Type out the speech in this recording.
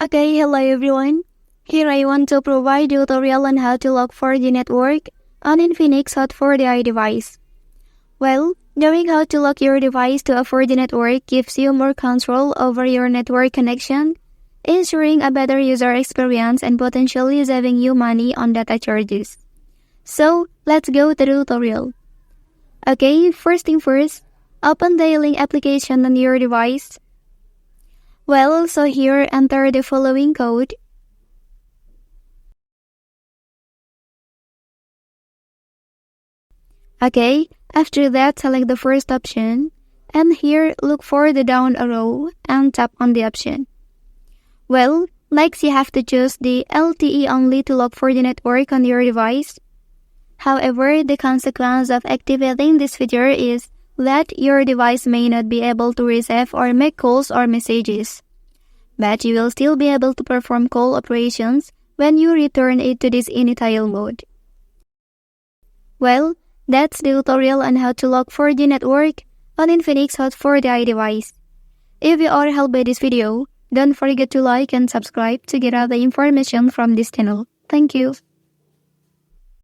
Okay, hello everyone. Here I want to provide a tutorial on how to log 4G network on Infinix Hot 4Di device. Well, knowing how to log your device to a 4G network gives you more control over your network connection, ensuring a better user experience and potentially saving you money on data charges. So, let's go to the tutorial. Okay, first thing first, open the link application on your device. Well, so here enter the following code. Okay, after that select the first option, and here look for the down arrow and tap on the option. Well, next you have to choose the LTE only to log for the network on your device. However, the consequence of activating this feature is that your device may not be able to receive or make calls or messages. But you will still be able to perform call operations when you return it to this initial mode. Well, that's the tutorial on how to log 4G network on Infinix Hot 4Di device. If you are helped by this video, don't forget to like and subscribe to get other information from this channel. Thank you.